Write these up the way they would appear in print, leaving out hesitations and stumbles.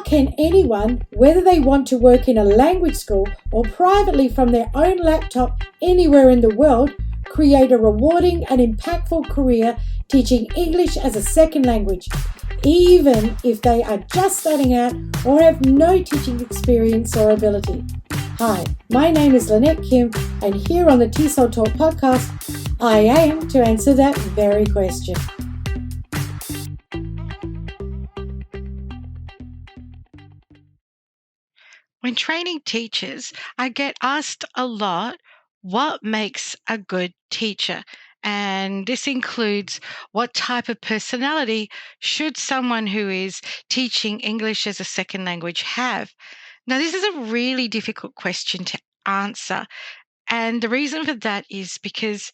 How can anyone, whether they want to work in a language school or privately from their own laptop anywhere in the world, create a rewarding and impactful career teaching English as a second language, even if they are just starting out or have no teaching experience or ability? Hi, my name is Lynette Kim, and here on the TESOL Talk podcast, I aim to answer that very question. When training teachers, I get asked a lot, what makes a good teacher? And this includes what type of personality should someone who is teaching English as a second language have? Now, this is a really difficult question to answer. And the reason for that is because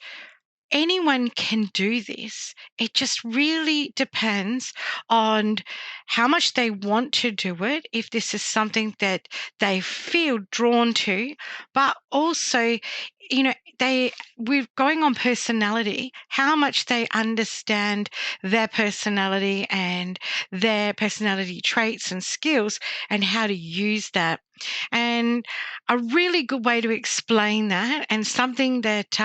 anyone can do this. It just really depends on how much they want to do it, if this is something that they feel drawn to, but also, we're going on personality, how much they understand their personality and their personality traits and skills and how to use that. And a really good way to explain that, and something that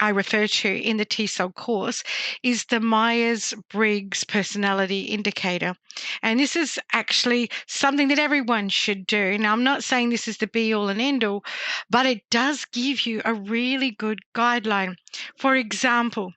I refer to in the TESOL course, is the Myers-Briggs personality indicator. And this is actually something that everyone should do. Now, I'm not saying this is the be-all and end-all, but it does give you a really good guideline. For example,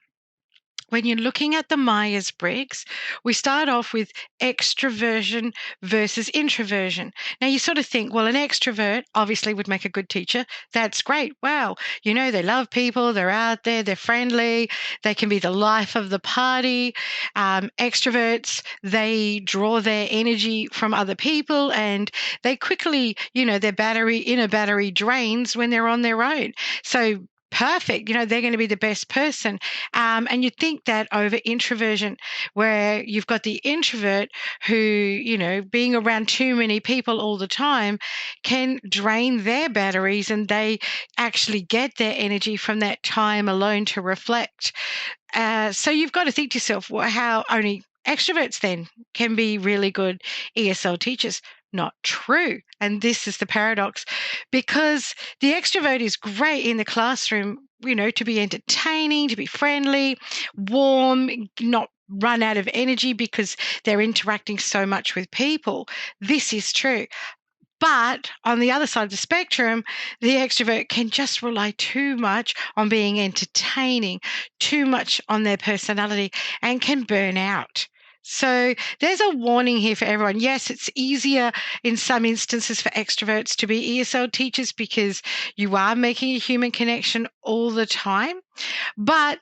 when you're looking at the Myers-Briggs, we start off with extroversion versus introversion. Now, you sort of think, well, an extrovert obviously would make a good teacher. That's great. Wow. They love people. They're out there. They're friendly. They can be the life of the party. Extroverts, they draw their energy from other people, and they quickly, their inner battery drains when they're on their own. So perfect. They're going to be the best person. And you think that over introversion, where you've got the introvert who, being around too many people all the time can drain their batteries, and they actually get their energy from that time alone to reflect. So you've got to think to yourself, well, how only extroverts then can be really good ESL teachers. Not true. And this is the paradox, because the extrovert is great in the classroom, to be entertaining, to be friendly, warm, not run out of energy because they're interacting so much with people. This is true. But on the other side of the spectrum, the extrovert can just rely too much on being entertaining, too much on their personality, and can burn out. So there's a warning here for everyone. Yes, it's easier in some instances for extroverts to be ESL teachers because you are making a human connection all the time. But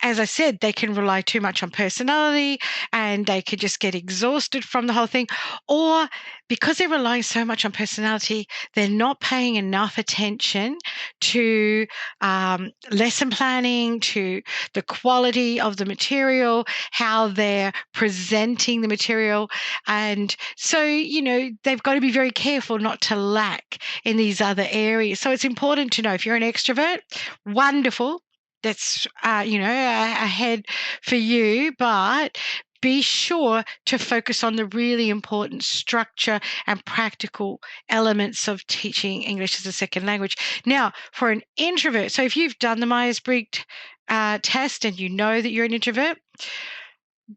as I said, they can rely too much on personality, and they could just get exhausted from the whole thing. Or because they're relying so much on personality, they're not paying enough attention to lesson planning, to the quality of the material, how they're presenting the material. And so, they've got to be very careful not to lack in these other areas. So it's important to know, if you're an extrovert, wonderful. That's, ahead for you, but be sure to focus on the really important structure and practical elements of teaching English as a second language. Now, for an introvert, so if you've done the Myers-Briggs test and you know that you're an introvert,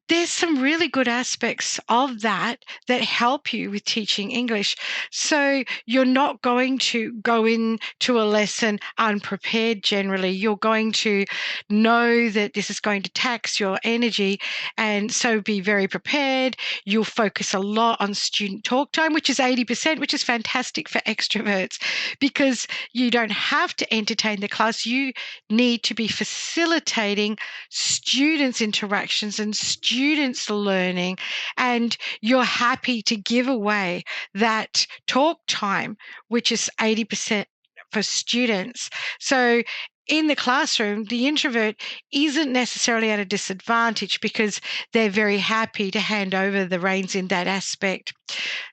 there's some really good aspects of that help you with teaching English. So you're not going to go into a lesson unprepared generally. You're going to know that this is going to tax your energy, and so be very prepared. You'll focus a lot on student talk time, which is 80%, which is fantastic for extroverts, because you don't have to entertain the class. You need to be facilitating students' interactions and students learning, and you're happy to give away that talk time, which is 80% for students. So in the classroom, the introvert isn't necessarily at a disadvantage because they're very happy to hand over the reins in that aspect.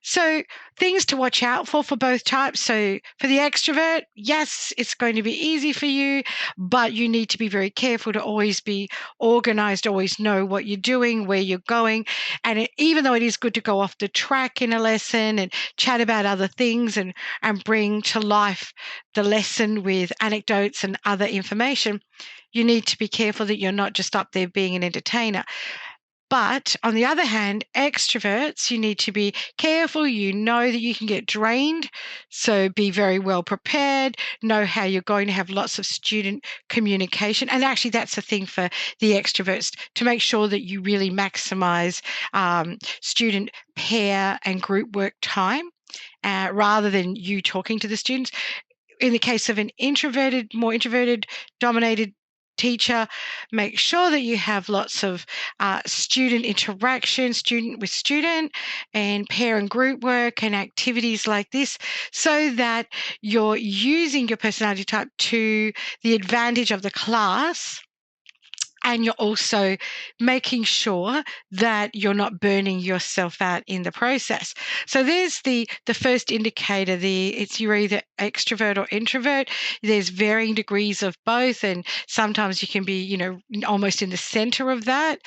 So things to watch out for both types. So for the extrovert, yes, it's going to be easy for you, but you need to be very careful to always be organized, always know what you're doing, where you're going. And even though it is good to go off the track in a lesson and chat about other things and bring to life the lesson with anecdotes and other information, you need to be careful that you're not just up there being an entertainer. But on the other hand, extroverts, you need to be careful. You know that you can get drained. So be very well prepared, know how you're going to have lots of student communication. And actually, that's the thing for the extroverts, to make sure that you really maximize student pair and group work time rather than you talking to the students. In the case of an more introverted dominated teacher, make sure that you have lots of student interaction, student with student, and pair and group work and activities like this, so that you're using your personality type to the advantage of the class. And you're also making sure that you're not burning yourself out in the process. So there's the first indicator. It's you're either extrovert or introvert. There's varying degrees of both, and sometimes you can be, almost in the center of that.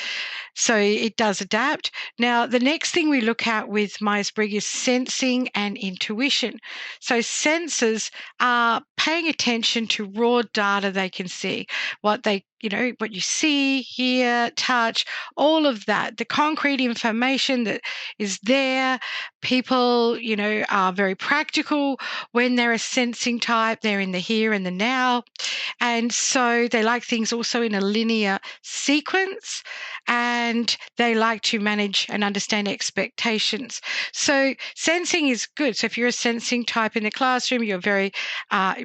So it does adapt. Now, the next thing we look at with Myers-Briggs is sensing and intuition. So senses are paying attention to raw data they can see, what you see, hear, touch, all of that, the concrete information that is there. People, are very practical when they're a sensing type. They're in the here and the now. And so they like things also in a linear sequence, and they like to manage and understand expectations. So sensing is good. So if you're a sensing type in the classroom, you're very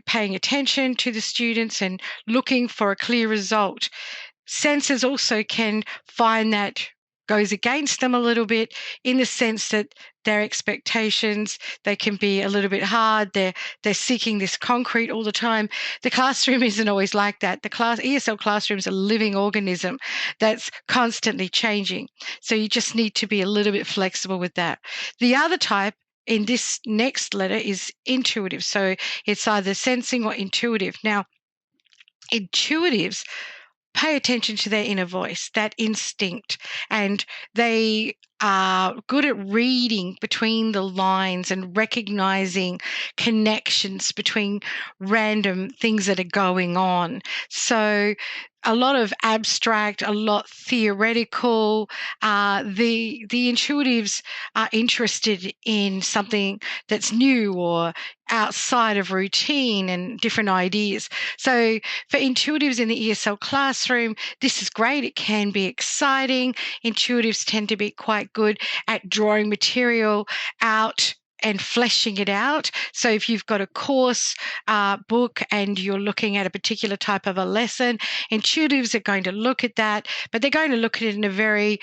paying attention to the students and looking for a clear result. Sensors also can find that goes against them a little bit, in the sense that their expectations, they can be a little bit hard. They're seeking this concrete all the time. The classroom isn't always like that. The ESL classroom is a living organism that's constantly changing. So you just need to be a little bit flexible with that. The other type in this next letter is intuitive. So it's either sensing or intuitive. Now, intuitives pay attention to their inner voice, that instinct, and they are good at reading between the lines and recognizing connections between random things that are going on. So a lot of abstract, a lot theoretical. The intuitives are interested in something that's new or outside of routine and different ideas. So for intuitives in the ESL classroom, this is great. It can be exciting. Intuitives tend to be quite good at drawing material out and fleshing it out. So if you've got a course book and you're looking at a particular type of a lesson, intuitives are going to look at that, but they're going to look at it in a very,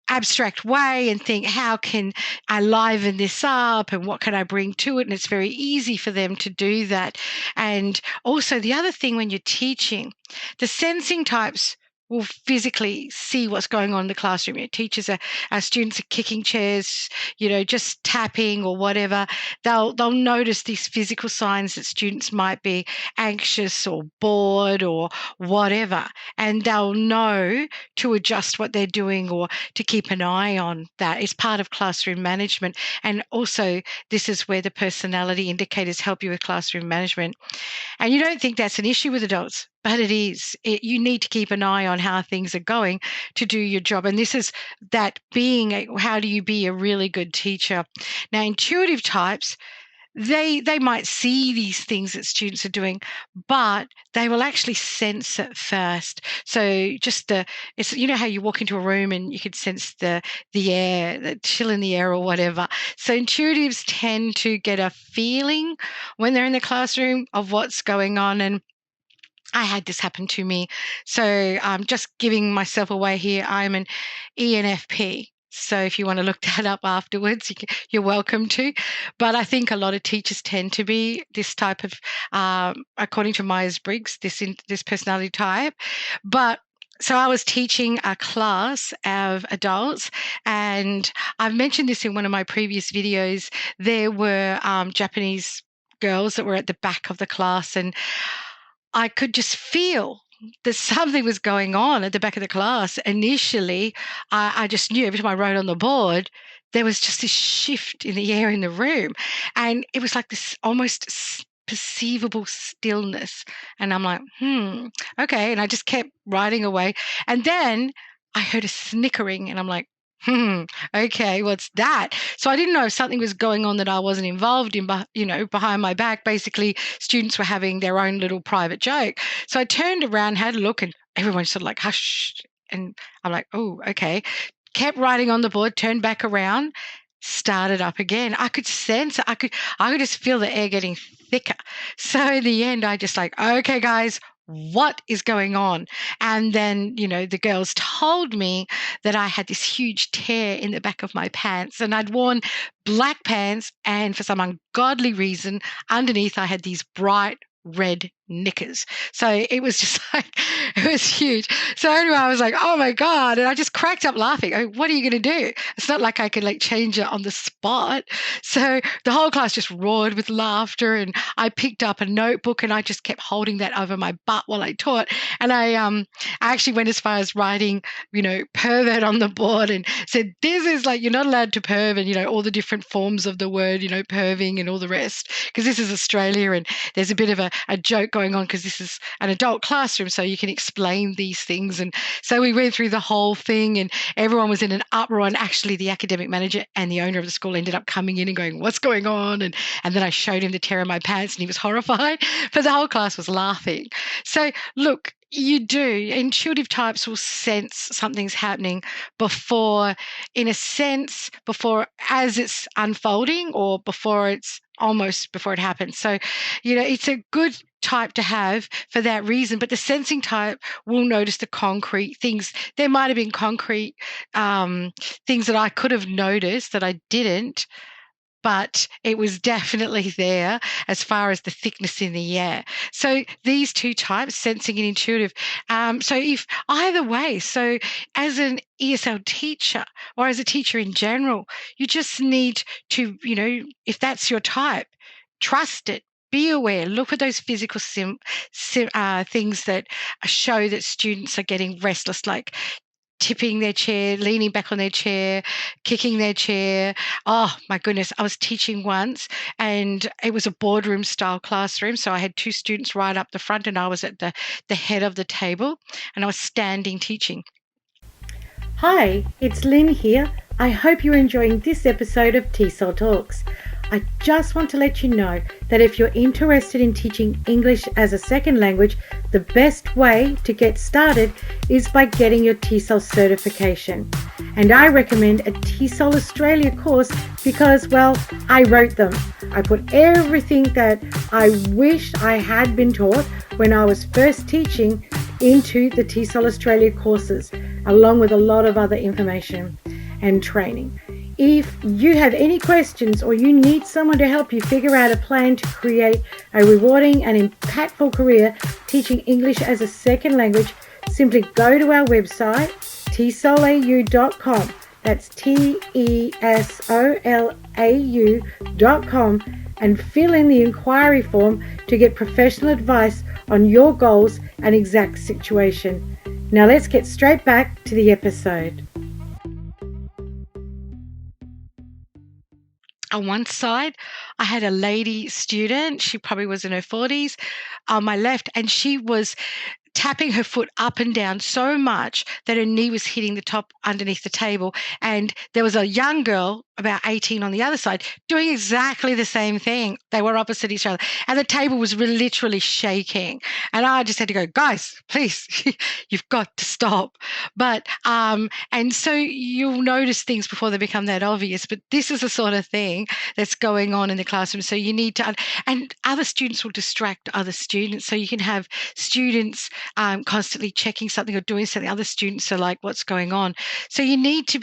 abstract way and think, how can I liven this up and what can I bring to it? And it's very easy for them to do that. And also the other thing, when you're teaching, the sensing types will physically see what's going on in the classroom. Teachers our students are kicking chairs, just tapping or whatever. They'll notice these physical signs that students might be anxious or bored or whatever, and they'll know to adjust what they're doing or to keep an eye on that. It's part of classroom management. And also, this is where the personality indicators help you with classroom management. And you don't think that's an issue with adults, but it is. You need to keep an eye on how things are going to do your job. And this is that how do you be a really good teacher? Now, intuitive types, they might see these things that students are doing, but they will actually sense it first. So just it's how you walk into a room and you could sense the air, the chill in the air or whatever. So intuitives tend to get a feeling when they're in the classroom of what's going on. And I had this happen to me. So I'm just giving myself away here. I'm an ENFP. So if you want to look that up afterwards, you're welcome to. But I think a lot of teachers tend to be this type of, according to Myers-Briggs, this personality type. But So I was teaching a class of adults, and I've mentioned this in one of my previous videos. There were Japanese girls that were at the back of the class, and I could just feel that something was going on at the back of the class. Initially, I just knew every time I wrote on the board, there was just this shift in the air in the room. And it was like this almost perceivable stillness. And I'm like, okay. And I just kept writing away. And then I heard a snickering, and I'm like, okay, what's that? So I didn't know if something was going on that I wasn't involved in, but behind my back. Basically, students were having their own little private joke. So I turned around, had a look, and everyone sort of like hushed. And I'm like, oh, okay. Kept writing on the board, turned back around, started up again. I could sense it. I could just feel the air getting thicker. So in the end, I just like, okay, guys, what is going on? And then, the girls told me that I had this huge tear in the back of my pants, and I'd worn black pants, and for some ungodly reason, underneath I had these bright red knickers. So it was just like, it was huge. So anyway, I was like, oh my God. And I just cracked up laughing. Oh, what are you going to do? It's not like I could change it on the spot. So the whole class just roared with laughter, and I picked up a notebook and I just kept holding that over my butt while I taught. And I actually went as far as writing, pervert on the board, and said, this is you're not allowed to perv, and, all the different forms of the word, perving and all the rest, because this is Australia and there's a bit of a joke going on because this is an adult classroom, so you can explain these things. And so we went through the whole thing, and everyone was in an uproar, and actually the academic manager and the owner of the school ended up coming in and going, what's going on? And then I showed him the tear in my pants, and he was horrified, but the whole class was laughing. So look, you do. Intuitive types will sense something's happening before as it's unfolding, or before it happens. So, it's a good type to have for that reason. But the sensing type will notice the concrete things. There might have been concrete things that I could have noticed that I didn't, but it was definitely there as far as the thickness in the air. So these two types, sensing and intuitive. So if either way, so as an ESL teacher or as a teacher in general, you just need to, if that's your type, trust it. Be aware. Look at those physical things that show that students are getting restless, like tipping their chair, leaning back on their chair, kicking their chair. Oh my goodness. I was teaching once, and it was a boardroom style classroom. So I had two students right up the front, and I was at the head of the table, and I was standing teaching. Hi, it's Lynn here. I hope you're enjoying this episode of TESOL Talks. I just want to let you know that if you're interested in teaching English as a second language, the best way to get started is by getting your TESOL certification. And I recommend a TESOL Australia course because, well, I wrote them. I put everything that I wish I had been taught when I was first teaching into the TESOL Australia courses, along with a lot of other information and training. If you have any questions or you need someone to help you figure out a plan to create a rewarding and impactful career teaching English as a second language, simply go to our website, tesolau.com. That's tesolau.com, and fill in the inquiry form to get professional advice on your goals and exact situation. Now let's get straight back to the episode. On one side, I had a lady student. She probably was in her 40s on my left, and she was tapping her foot up and down so much that her knee was hitting the top underneath the table. And there was a young girl, about 18, on the other side, doing exactly the same thing. They were opposite each other. And the table was literally shaking. And I just had to go, guys, please, you've got to stop. But, and so you'll notice things before they become that obvious. But this is the sort of thing that's going on in the classroom. So you need to, and other students will distract other students. So you can have students constantly checking something or doing something. Other students are like, what's going on? So you need to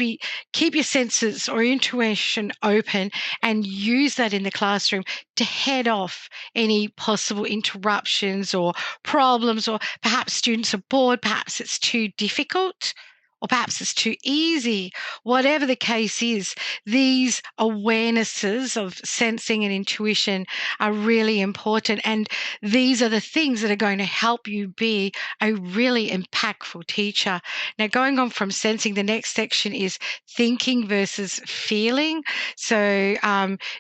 keep your senses or intuition intuition open and use that in the classroom to head off any possible interruptions or problems, or perhaps students are bored, perhaps it's too difficult, or perhaps it's too easy. Whatever the case is, these awarenesses of sensing and intuition are really important. And these are the things that are going to help you be a really impactful teacher. Now, going on from sensing, the next section is thinking versus feeling. So,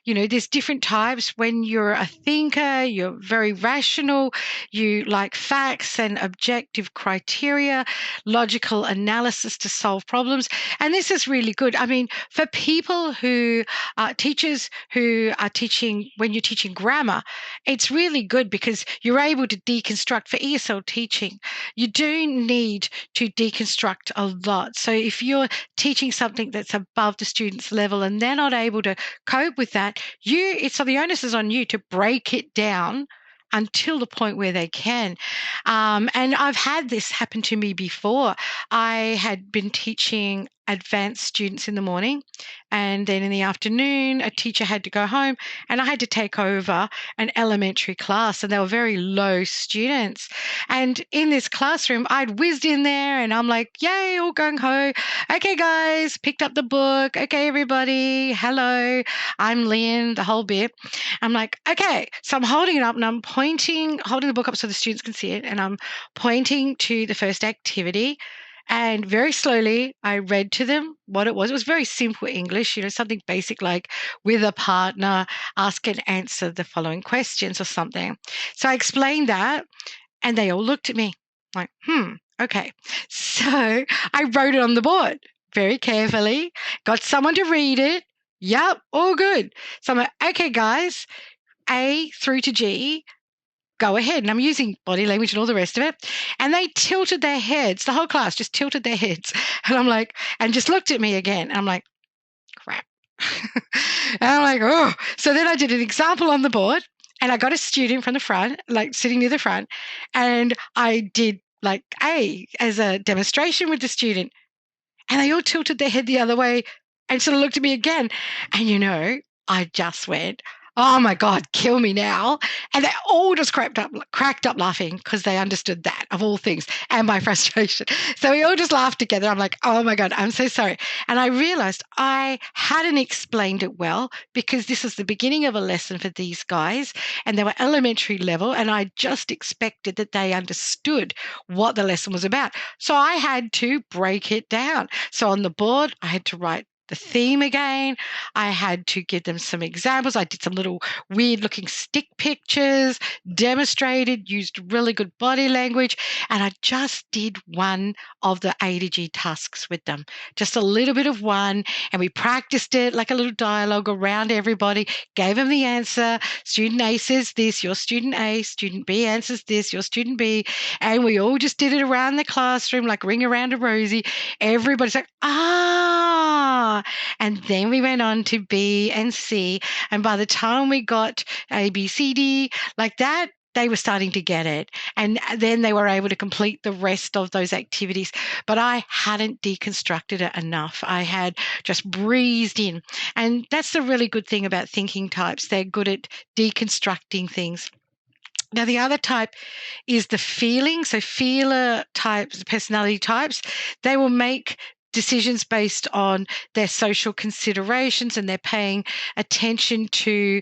there's different types. When you're a thinker, you're very rational, you like facts and objective criteria, logical analysis to solve problems. And this is really good. I mean, for people who are teachers who are teaching, when you're teaching grammar, it's really good because you're able to deconstruct. For ESL teaching, you do need to deconstruct a lot. So if you're teaching something that's above the student's level and they're not able to cope with that, so the onus is on you to break it down until the point where they can. And I've had this happen to me before. I had been teaching advanced students in the morning, and then in the afternoon, a teacher had to go home, and I had to take over an elementary class, and they were very low students. And in this classroom, I'd whizzed in there, and I'm like, yay, all gung ho. Okay, guys, picked up the book. Okay, everybody, hello, I'm Lynn, the whole bit. I'm like, okay, so I'm holding it up and I'm holding the book up so the students can see it, and I'm pointing to the first activity. And very slowly, I read to them what it was. It was very simple English, something basic like, with a partner, ask and answer the following questions or something. So I explained that, and they all looked at me like, okay. So I wrote it on the board very carefully, got someone to read it. Yep, all good. So I'm like, okay, guys, A through to G, go ahead. And I'm using body language and all the rest of it. And they tilted their heads. The whole class just tilted their heads. And I'm like, and just looked at me again. And I'm like, crap. And I'm like, oh. So then I did an example on the board, and I got a student from the front, like sitting near the front. And I did like A as a demonstration with the student. And they all tilted their head the other way and sort of looked at me again. And I just went, oh my God, kill me now. And they all just cracked up laughing because they understood that, of all things, and my frustration. So we all just laughed together. I'm like, oh my God, I'm so sorry. And I realized I hadn't explained it well because this is the beginning of a lesson for these guys, and they were elementary level, and I just expected that they understood what the lesson was about. So I had to break it down. So on the board, I had to write the theme again. I had to give them some examples. I did some little weird looking stick pictures, demonstrated, used really good body language, and I just did one of the A to G tasks with them, just a little bit of one, and we practiced it like a little dialogue around everybody, gave them the answer. Student A says this, your student A, student B answers this, your student B, and we all just did it around the classroom like ring around a rosy. Everybody's like, and then we went on to B and C. And by the time we got A, B, C, D, like that, they were starting to get it. And then they were able to complete the rest of those activities. But I hadn't deconstructed it enough. I had just breezed in. And that's the really good thing about thinking types. They're good at deconstructing things. Now, the other type is the feeling. So feeler types, personality types, they will make decisions based on their social considerations, and they're paying attention to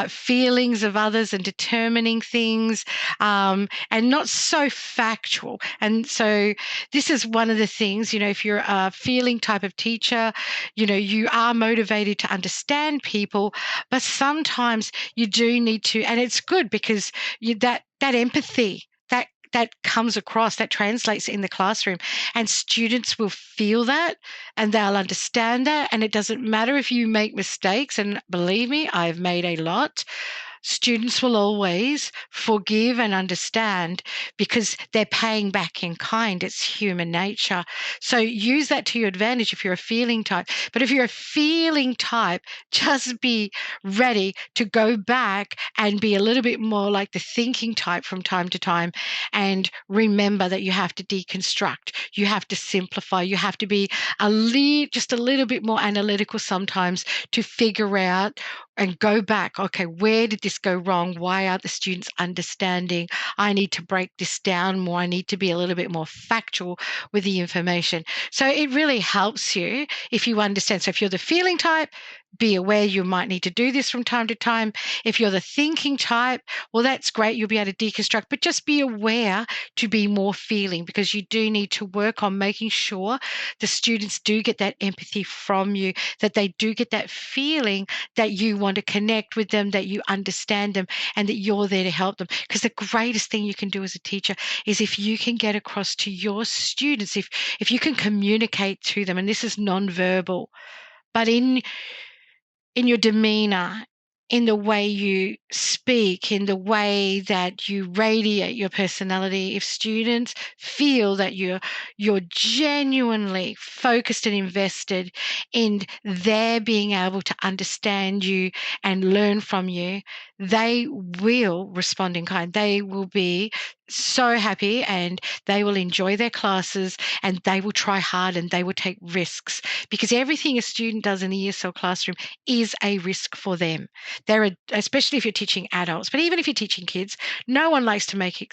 feelings of others and determining things, and not so factual. And so this is one of the things, if you're a feeling type of teacher, you are motivated to understand people, but sometimes you do need to, and it's good because that empathy, that comes across, that translates in the classroom, and students will feel that and they'll understand that. And it doesn't matter if you make mistakes, and believe me, I've made a lot, students will always forgive and understand because they're paying back in kind. It's human nature. So use that to your advantage if you're a feeling type. But if you're a feeling type, just be ready to go back and be a little bit more like the thinking type from time to time. And remember that you have to deconstruct, you have to simplify, you have to be just a little bit more analytical sometimes to figure out and go back. Okay, where did this go wrong? Why aren't the students understanding? I need to break this down more. I need to be a little bit more factual with the information. So it really helps you if you understand. So if you're the feeling type, be aware you might need to do this from time to time. If you're the thinking type, well, that's great. You'll be able to deconstruct, but just be aware to be more feeling, because you do need to work on making sure the students do get that empathy from you, that they do get that feeling that you want to connect with them, that you understand them, and that you're there to help them. Because the greatest thing you can do as a teacher is if you can get across to your students, if you can communicate to them, and this is nonverbal, but in your demeanor, in the way you speak, in the way that you radiate your personality, if students feel that you're genuinely focused and invested in their being able to understand you and learn from you, they will respond in kind. They will be so happy and they will enjoy their classes and they will try hard and they will take risks, because everything a student does in the ESL classroom is a risk for them. Especially if you're teaching adults, but even if you're teaching kids, no one likes to make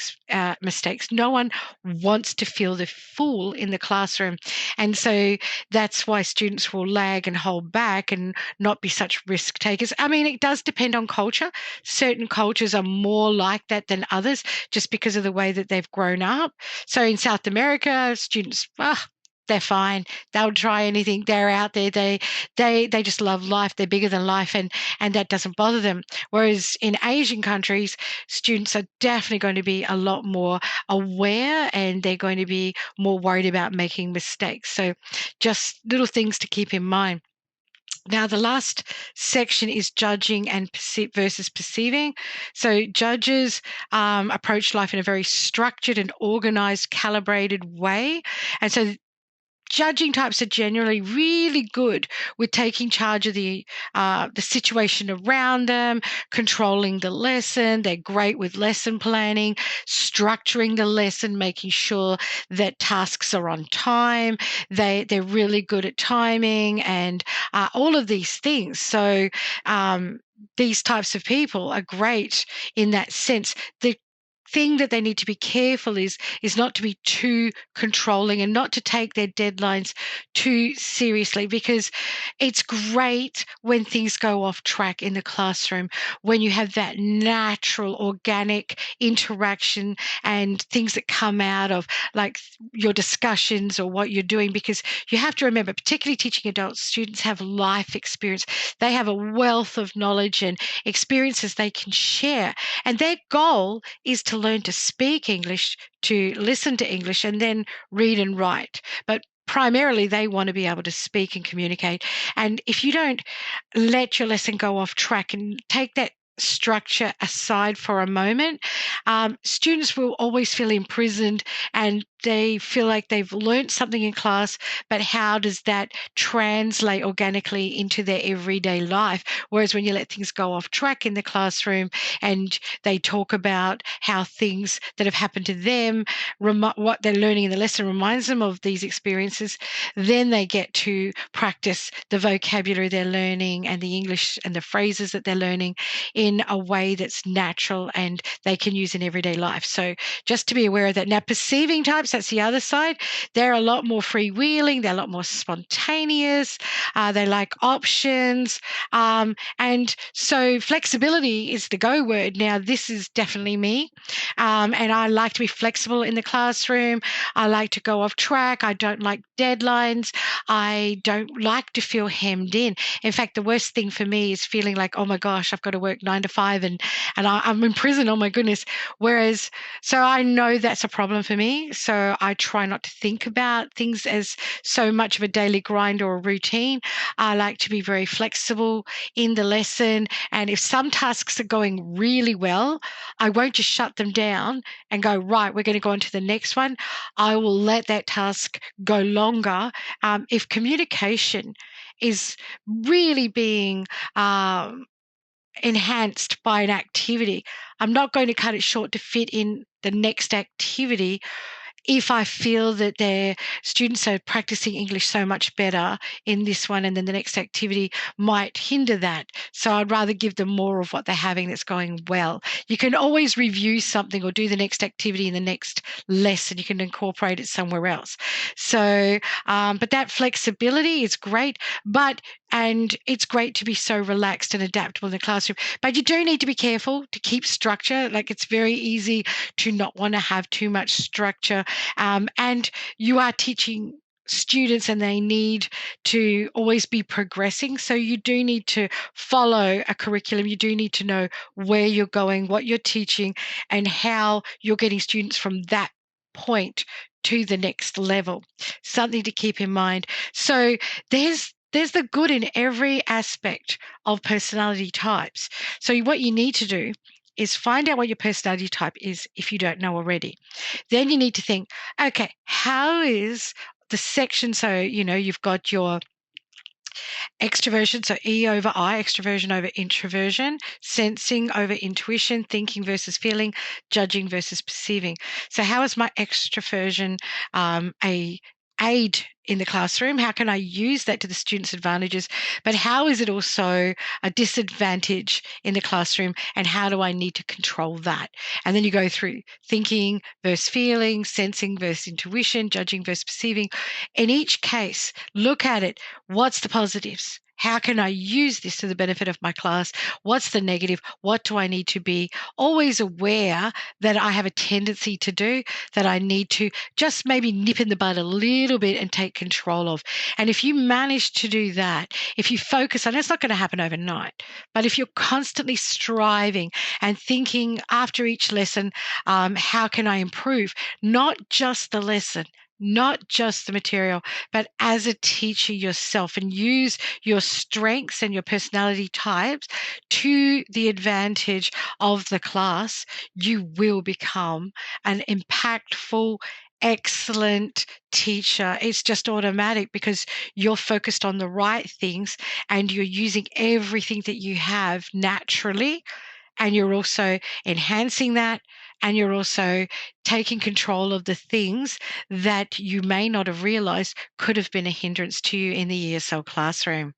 mistakes. No one wants to feel the fool in the classroom. And so that's why students will lag and hold back and not be such risk takers. I mean, it does depend on culture. Certain cultures are more like that than others just because of the way that they've grown up. So in South America, students, they're fine. They'll try anything. They're out there. They just love life. They're bigger than life, and that doesn't bother them. Whereas in Asian countries, students are definitely going to be a lot more aware and they're going to be more worried about making mistakes. So just little things to keep in mind. Now, the last section is judging and versus perceiving. So judges approach life in a very structured and organized, calibrated way. And so judging types are generally really good with taking charge of the situation around them, controlling the lesson. They're great with lesson planning, structuring the lesson, making sure that tasks are on time. They're really good at timing and all of these things. So these types of people are great in that sense. The thing that they need to be careful is not to be too controlling and not to take their deadlines too seriously, because it's great when things go off track in the classroom, when you have that natural organic interaction and things that come out of like your discussions or what you're doing, because you have to remember, particularly teaching adults, students have life experience. They have a wealth of knowledge and experiences they can share, and their goal is to learn to speak English, to listen to English, and then read and write. But primarily, they want to be able to speak and communicate. And if you don't let your lesson go off track and take that structure aside for a moment, students will always feel imprisoned and they feel like they've learnt something in class, but how does that translate organically into their everyday life? Whereas when you let things go off track in the classroom and they talk about how things that have happened to them, what they're learning in the lesson reminds them of these experiences, then they get to practice the vocabulary they're learning and the English and the phrases that they're learning in a way that's natural and they can use in everyday life. So just to be aware of that. Now, perceiving types, that's the other side. They're a lot more freewheeling. They're a lot more spontaneous. They like options. And so flexibility is the go word. Now, this is definitely me. And I like to be flexible in the classroom. I like to go off track. I don't like deadlines. I don't like to feel hemmed in. In fact, the worst thing for me is feeling like, oh my gosh, I've got to work 9 9 to 5 and I'm in prison. Oh my goodness. Whereas, so I know that's a problem for me. So I try not to think about things as so much of a daily grind or a routine. I like to be very flexible in the lesson. And if some tasks are going really well, I won't just shut them down and go, right, we're going to go on to the next one. I will let that task go longer. If communication is really being enhanced by an activity, I'm not going to cut it short to fit in the next activity if I feel that their students are practicing English so much better in this one, and then the next activity might hinder that. So I'd rather give them more of what they're having that's going well. You can always review something or do the next activity in the next lesson. You can incorporate it somewhere else. So, but that flexibility is great, and it's great to be so relaxed and adaptable in the classroom. But you do need to be careful to keep structure. Like, it's very easy to not want to have too much structure. And you are teaching students and they need to always be progressing. So you do need to follow a curriculum. You do need to know where you're going, what you're teaching, and how you're getting students from that point to the next level. Something to keep in mind. So there's the good in every aspect of personality types. So what you need to do is find out what your personality type is if you don't know already. Then you need to think, okay, how is the section? So, you've got your extroversion, so E over I, extroversion over introversion, sensing over intuition, thinking versus feeling, judging versus perceiving. So how is my extroversion a aid in the classroom? How can I use that to the students' advantages? But how is it also a disadvantage in the classroom? And how do I need to control that? And then you go through thinking versus feeling, sensing versus intuition, judging versus perceiving. In each case, look at it. What's the positives? How can I use this to the benefit of my class? What's the negative? What do I need to be always aware that I have a tendency to do, that I need to just maybe nip in the bud a little bit and take control of? And if you manage to do that, if you focus on it's not going to happen overnight, but if you're constantly striving and thinking after each lesson, how can I improve? Not just the lesson, not just the material, but as a teacher yourself, and use your strengths and your personality types to the advantage of the class, you will become an impactful, excellent teacher. It's just automatic because you're focused on the right things and you're using everything that you have naturally, and you're also enhancing that, and you're also taking control of the things that you may not have realized could have been a hindrance to you in the ESL classroom.